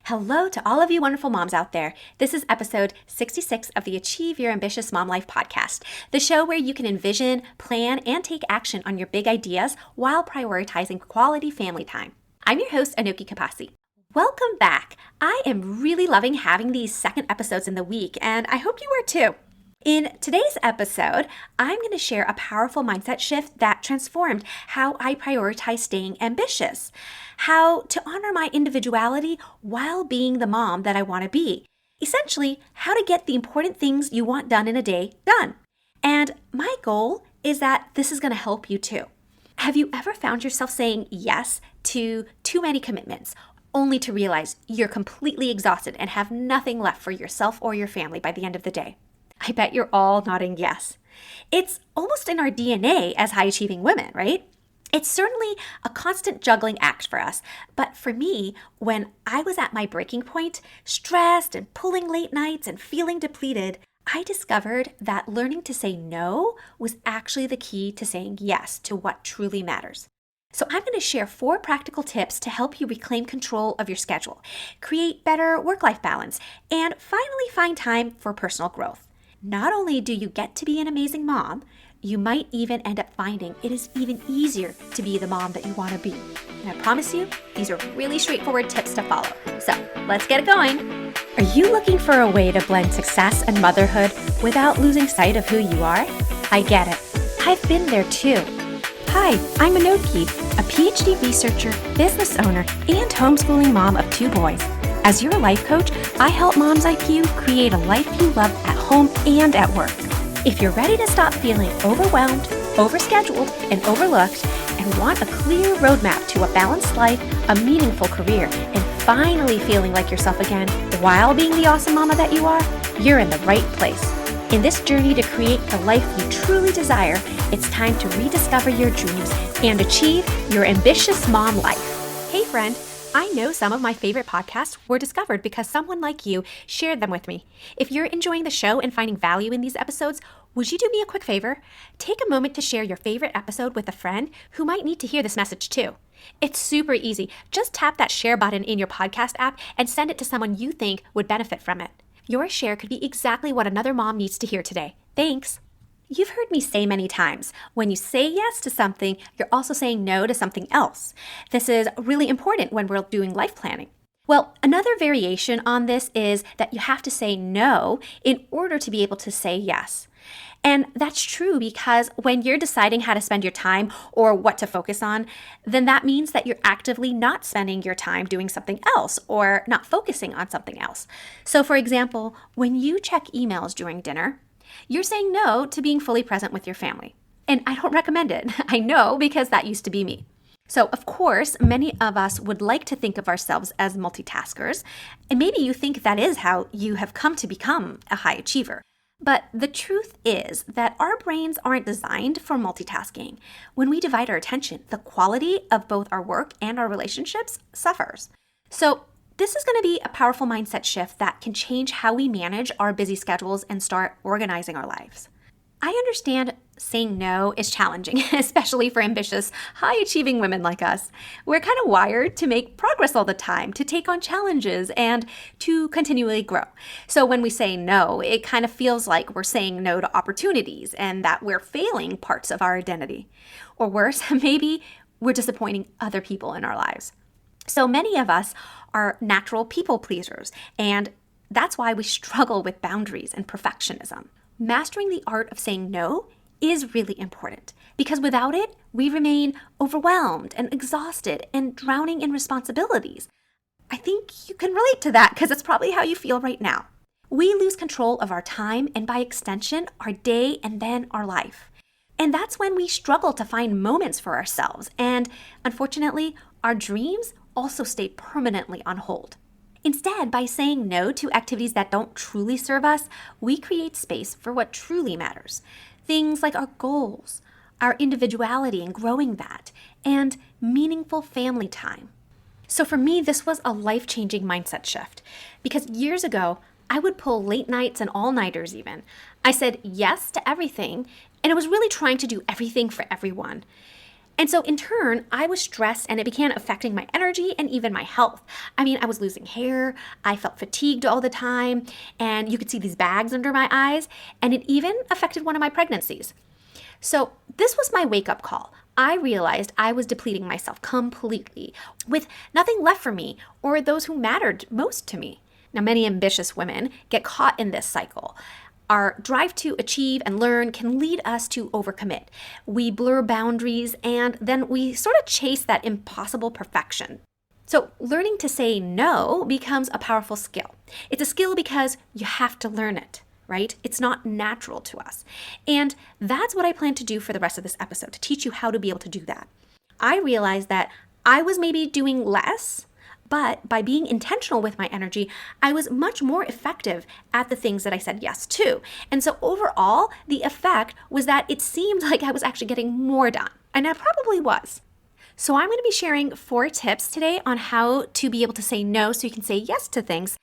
Hello to all of you wonderful moms out there. This is episode 66 of the Achieve Your Ambitious Mom Life podcast, the show where you can envision, plan, and take action on your big ideas while prioritizing quality family time. I'm your host, Anoki Kapasi. Welcome back. I am really loving having these second episodes in the week, and I hope you are too. In today's episode, I'm going to share a powerful mindset shift that transformed how I prioritize staying ambitious, how to honor my individuality while being the mom that I want to be. Essentially, how to get the important things you want done in a day done. And my goal is that this is going to help you too. Have you ever found yourself saying yes to too many commitments, only to realize you're completely exhausted and have nothing left for yourself or your family by the end of the day? I bet you're all nodding yes. It's almost in our DNA as high-achieving women, right? It's certainly a constant juggling act for us. But for me, when I was at my breaking point, stressed and pulling late nights and feeling depleted, I discovered that learning to say no was actually the key to saying yes to what truly matters. So I'm going to share 4 practical tips to help you reclaim control of your schedule, create better work-life balance, and finally find time for personal growth. Not only do you get to be an amazing mom, you might even end up finding it is even easier to be the mom that you want to be. And I promise you, these are really straightforward tips to follow. So let's get it going. Are you looking for a way to blend success and motherhood without losing sight of who you are? I get it. I've been there too. Hi, I'm Anoki, a PhD researcher, business owner, and homeschooling mom of 2 boys. As your life coach, I help moms like you create a life you love at home and at work. If you're ready to stop feeling overwhelmed, overscheduled, and overlooked, and want a clear roadmap to a balanced life, a meaningful career, and finally feeling like yourself again while being the awesome mama that you are, you're in the right place. In this journey to create the life you truly desire, it's time to rediscover your dreams and achieve your ambitious mom life. Hey friend, I know some of my favorite podcasts were discovered because someone like you shared them with me. If you're enjoying the show and finding value in these episodes, would you do me a quick favor? Take a moment to share your favorite episode with a friend who might need to hear this message too. It's super easy. Just tap that share button in your podcast app and send it to someone you think would benefit from it. Your share could be exactly what another mom needs to hear today. Thanks. You've heard me say many times, when you say yes to something, you're also saying no to something else. This is really important when we're doing life planning. Well, another variation on this is that you have to say no in order to be able to say yes. And that's true because when you're deciding how to spend your time or what to focus on, then that means that you're actively not spending your time doing something else or not focusing on something else. So for example, when you check emails during dinner, you're saying no to being fully present with your family. And I don't recommend it. I know because that used to be me. So of course, many of us would like to think of ourselves as multitaskers. And maybe you think that is how you have come to become a high achiever. But the truth is that our brains aren't designed for multitasking. When we divide our attention, the quality of both our work and our relationships suffers. So this is going to be a powerful mindset shift that can change how we manage our busy schedules and start organizing our lives. I understand saying no is challenging, especially for ambitious, high-achieving women like us. We're kind of wired to make progress all the time, to take on challenges, and to continually grow. So when we say no, it kind of feels like we're saying no to opportunities and that we're failing parts of our identity. Or worse, maybe we're disappointing other people in our lives. So many of us are natural people pleasers, and that's why we struggle with boundaries and perfectionism. Mastering the art of saying no is really important because without it, we remain overwhelmed and exhausted and drowning in responsibilities. I think you can relate to that because it's probably how you feel right now. We lose control of our time and by extension, our day and then our life. And that's when we struggle to find moments for ourselves. And unfortunately, our dreams also stay permanently on hold. Instead, by saying no to activities that don't truly serve us, we create space for what truly matters. Things like our goals, our individuality and growing that, and meaningful family time. So for me, this was a life-changing mindset shift because years ago, I would pull late nights and all-nighters even. I said yes to everything, and I was really trying to do everything for everyone. And so in turn, I was stressed and it began affecting my energy and even my health. I mean, I was losing hair, I felt fatigued all the time, and you could see these bags under my eyes, and it even affected one of my pregnancies. So this was my wake-up call. I realized I was depleting myself completely, with nothing left for me or those who mattered most to me. Now, many ambitious women get caught in this cycle. Our drive to achieve and learn can lead us to overcommit. We blur boundaries and then we sort of chase that impossible perfection. So learning to say no becomes a powerful skill. It's a skill because you have to learn it, right? It's not natural to us. And that's what I plan to do for the rest of this episode, to teach you how to be able to do that. I realized that I was maybe doing less, but by being intentional with my energy, I was much more effective at the things that I said yes to. And so overall, the effect was that it seemed like I was actually getting more done. And I probably was. So I'm going to be sharing 4 tips today on how to be able to say no so you can say yes to things.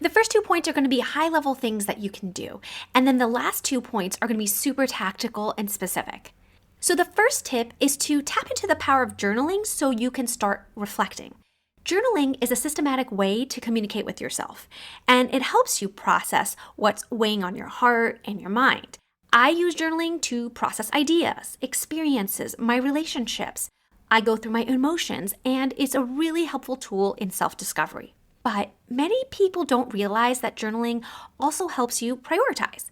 The first 2 points are going to be high-level things that you can do. And then the last 2 points are going to be super tactical and specific. So the first tip is to tap into the power of journaling so you can start reflecting. Journaling is a systematic way to communicate with yourself, and it helps you process what's weighing on your heart and your mind. I use journaling to process ideas, experiences, my relationships. I go through my emotions, and it's a really helpful tool in self-discovery. But many people don't realize that journaling also helps you prioritize.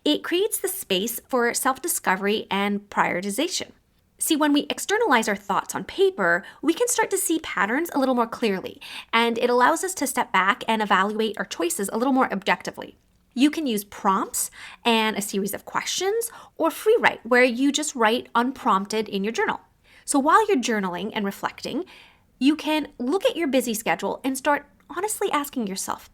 It creates the space for self-discovery and prioritization. See, when we externalize our thoughts on paper, we can start to see patterns a little more clearly, and it allows us to step back and evaluate our choices a little more objectively. You can use prompts and a series of questions, or free write, where you just write unprompted in your journal. So while you're journaling and reflecting, you can look at your busy schedule and start honestly asking yourself,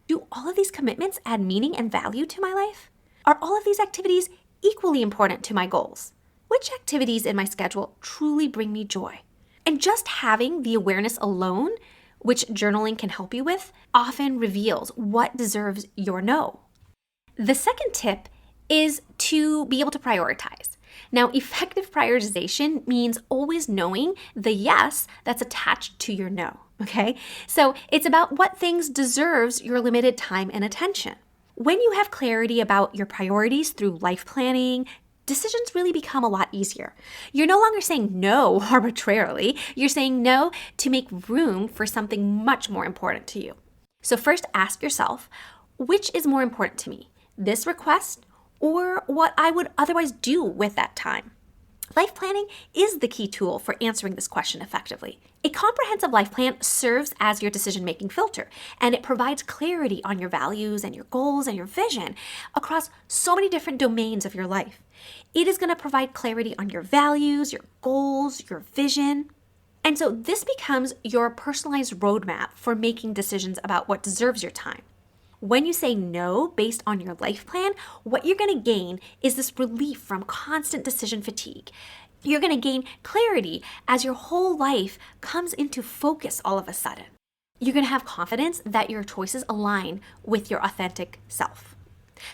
do all of these commitments add meaning and value to my life? Are all of these activities equally important to my goals? Which activities in my schedule truly bring me joy? And just having the awareness alone, which journaling can help you with, often reveals what deserves your no. The second tip is to be able to prioritize. Now, effective prioritization means always knowing the yes that's attached to your no, okay? So it's about what things deserves your limited time and attention. When you have clarity about your priorities through life planning, decisions really become a lot easier. You're no longer saying no arbitrarily. You're saying no to make room for something much more important to you. So first ask yourself, which is more important to me, this request or what I would otherwise do with that time? Life planning is the key tool for answering this question effectively. A comprehensive life plan serves as your decision-making filter, and it provides clarity on your values and your goals and your vision across so many different domains of your life. It is going to provide clarity on your values, your goals, your vision. And so this becomes your personalized roadmap for making decisions about what deserves your time. When you say no based on your life plan, what you're going to gain is this relief from constant decision fatigue. You're going to gain clarity as your whole life comes into focus all of a sudden. You're going to have confidence that your choices align with your authentic self.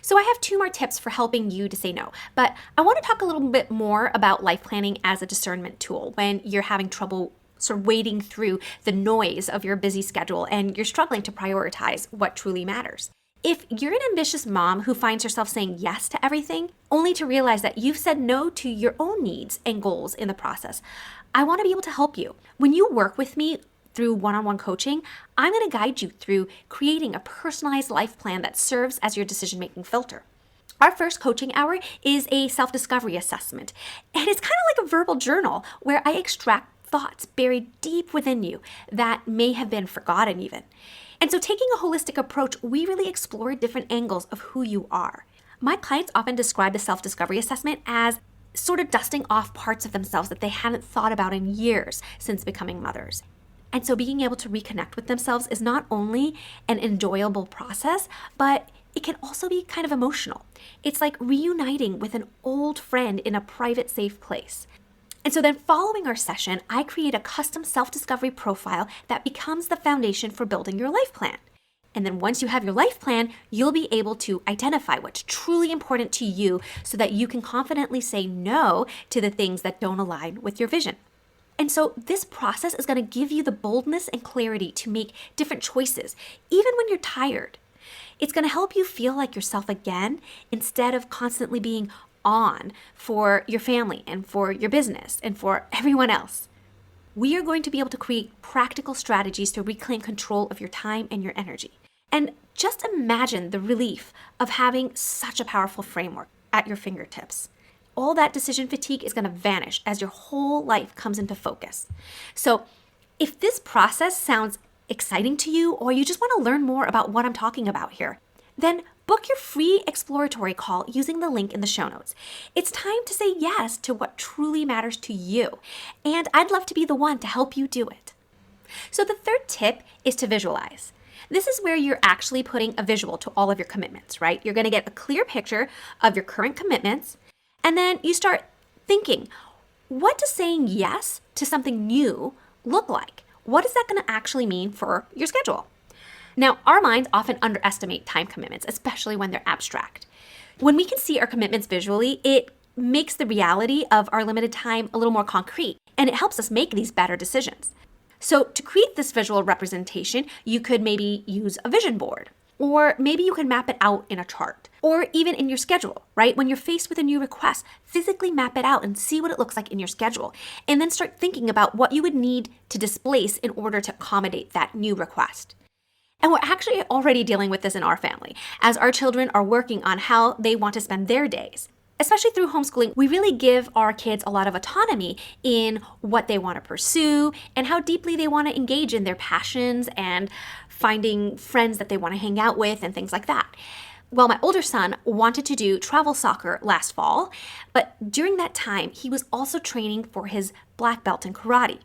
So I have 2 more tips for helping you to say no, but I want to talk a little bit more about life planning as a discernment tool when you're having trouble sort of wading through the noise of your busy schedule and you're struggling to prioritize what truly matters. If you're an ambitious mom who finds herself saying yes to everything, only to realize that you've said no to your own needs and goals in the process, I want to be able to help you. When you work with me through one-on-one coaching, I'm going to guide you through creating a personalized life plan that serves as your decision-making filter. Our first coaching hour is a self-discovery assessment, and it's kind of like a verbal journal where I extract thoughts buried deep within you that may have been forgotten even. And so taking a holistic approach, we really explore different angles of who you are. My clients often describe the self-discovery assessment as sort of dusting off parts of themselves that they hadn't thought about in years since becoming mothers. And so being able to reconnect with themselves is not only an enjoyable process, but it can also be kind of emotional. It's like reuniting with an old friend in a private, safe place. And so then following our session, I create a custom self-discovery profile that becomes the foundation for building your life plan. And then once you have your life plan, you'll be able to identify what's truly important to you so that you can confidently say no to the things that don't align with your vision. And so this process is going to give you the boldness and clarity to make different choices, even when you're tired. It's going to help you feel like yourself again instead of constantly being on for your family and for your business and for everyone else. We are going to be able to create practical strategies to reclaim control of your time and your energy. And just imagine the relief of having such a powerful framework at your fingertips. All that decision fatigue is going to vanish as your whole life comes into focus. So if this process sounds exciting to you, or you just want to learn more about what I'm talking about here, then book your free exploratory call using the link in the show notes. It's time to say yes to what truly matters to you, and I'd love to be the one to help you do it. So the third tip is to visualize. This is where you're actually putting a visual to all of your commitments, right? You're going to get a clear picture of your current commitments, and then you start thinking, what does saying yes to something new look like? What is that going to actually mean for your schedule? Now, our minds often underestimate time commitments, especially when they're abstract. When we can see our commitments visually, it makes the reality of our limited time a little more concrete, and it helps us make these better decisions. So to create this visual representation, you could maybe use a vision board, or maybe you can map it out in a chart, or even in your schedule, right? When you're faced with a new request, physically map it out and see what it looks like in your schedule, and then start thinking about what you would need to displace in order to accommodate that new request. And we're actually already dealing with this in our family, as our children are working on how they want to spend their days. Especially through homeschooling, we really give our kids a lot of autonomy in what they want to pursue and how deeply they want to engage in their passions and finding friends that they want to hang out with and things like that. Well, my older son wanted to do travel soccer last fall, but during that time, he was also training for his black belt in karate.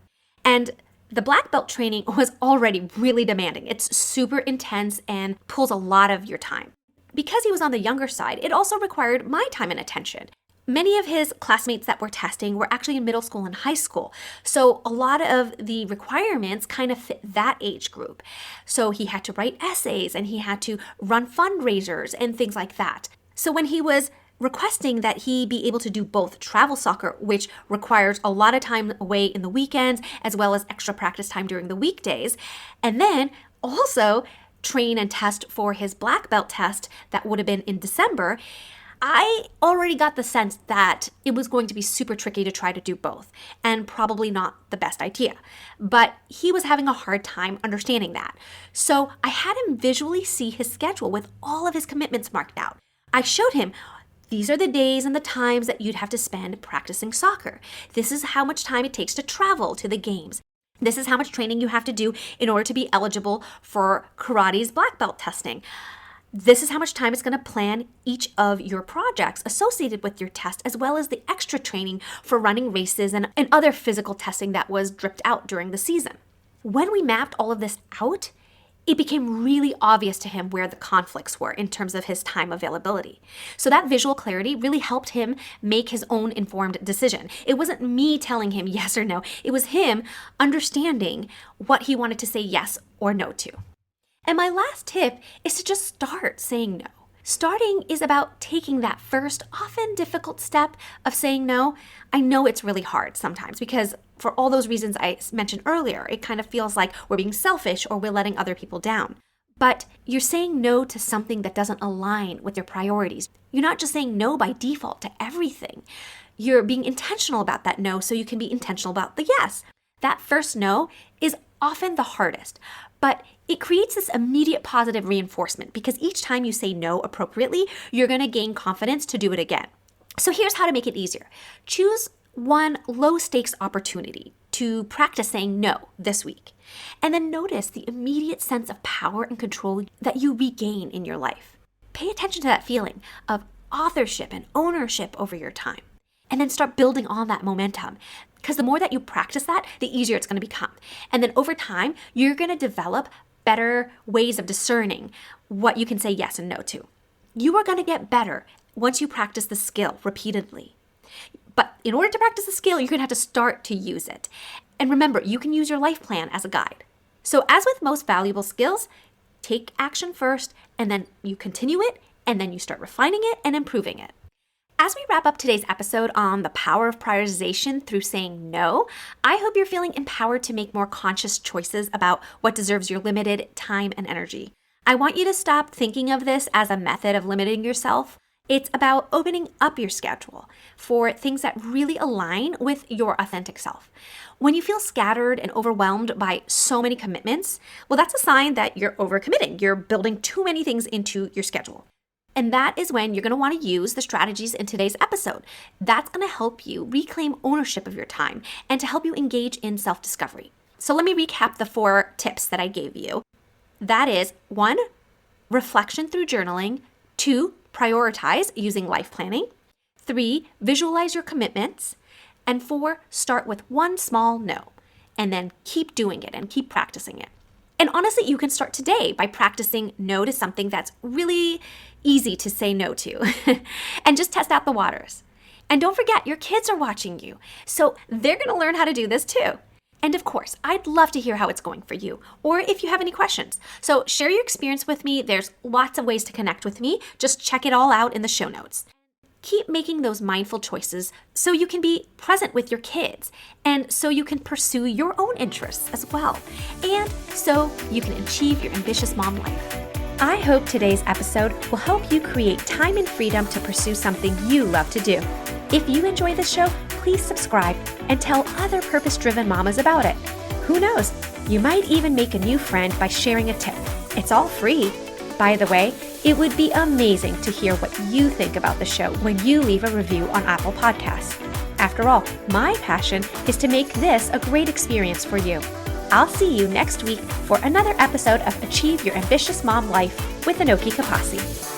And the black belt training was already really demanding. It's super intense and pulls a lot of your time. Because he was on the younger side, it also required my time and attention. Many of his classmates that were testing were actually in middle school and high school. So a lot of the requirements kind of fit that age group. So he had to write essays and he had to run fundraisers and things like that. So when he was requesting that he be able to do both travel soccer, which requires a lot of time away in the weekends, as well as extra practice time during the weekdays, and then also train and test for his black belt test that would have been in December, I already got the sense that it was going to be super tricky to try to do both, and probably not the best idea. But he was having a hard time understanding that. So I had him visually see his schedule with all of his commitments marked out. I showed him, these are the days and the times that you'd have to spend practicing soccer. This is how much time it takes to travel to the games. This is how much training you have to do in order to be eligible for karate's black belt testing. This is how much time it's going to plan each of your projects associated with your test, as well as the extra training for running races and other physical testing that was dripped out during the season. When we mapped all of this out, it became really obvious to him where the conflicts were in terms of his time availability. So that visual clarity really helped him make his own informed decision. It wasn't me telling him yes or no. It was him understanding what he wanted to say yes or no to. And my last tip is to just start saying no. Starting is about taking that first, often difficult step of saying no. I know it's really hard sometimes because for all those reasons I mentioned earlier, it kind of feels like we're being selfish or we're letting other people down. But you're saying no to something that doesn't align with your priorities. You're not just saying no by default to everything. You're being intentional about that no so you can be intentional about the yes. That first no is often the hardest, but it creates this immediate positive reinforcement because each time you say no appropriately, you're going to gain confidence to do it again. So here's how to make it easier. Choose one low-stakes opportunity to practice saying no this week, and then notice the immediate sense of power and control that you regain in your life. Pay attention to that feeling of authorship and ownership over your time, and then start building on that momentum. Because the more that you practice that, the easier it's going to become. And then over time, you're going to develop better ways of discerning what you can say yes and no to. You are going to get better once you practice the skill repeatedly. But in order to practice the skill, you're going to have to start to use it. And remember, you can use your life plan as a guide. So as with most valuable skills, take action first, and then you continue it, and then you start refining it and improving it. As we wrap up today's episode on the power of prioritization through saying no, I hope you're feeling empowered to make more conscious choices about what deserves your limited time and energy. I want you to stop thinking of this as a method of limiting yourself. It's about opening up your schedule for things that really align with your authentic self. When you feel scattered and overwhelmed by so many commitments, well, that's a sign that you're overcommitting. You're building too many things into your schedule. And that is when you're going to want to use the strategies in today's episode. That's going to help you reclaim ownership of your time and to help you engage in self-discovery. So let me recap the 4 tips that I gave you. That is 1, reflection through journaling. 2, prioritize using life planning. 3, visualize your commitments. And 4, start with one small no. And then keep doing it and keep practicing it. And honestly, you can start today by practicing no to something that's really easy to say no to. And just test out the waters. And don't forget, your kids are watching you. So they're going to learn how to do this too. And of course, I'd love to hear how it's going for you, or if you have any questions. So share your experience with me. There's lots of ways to connect with me. Just check it all out in the show notes. Keep making those mindful choices so you can be present with your kids and so you can pursue your own interests as well, and so you can achieve your ambitious mom life. I hope today's episode will help you create time and freedom to pursue something you love to do. If you enjoy the show, please subscribe and tell other purpose-driven mamas about it. Who knows? You might even make a new friend by sharing a tip. It's all free. By the way, it would be amazing to hear what you think about the show when you leave a review on Apple Podcasts. After all, my passion is to make this a great experience for you. I'll see you next week for another episode of Achieve Your Ambitious Mom Life with Anoki Kapasi.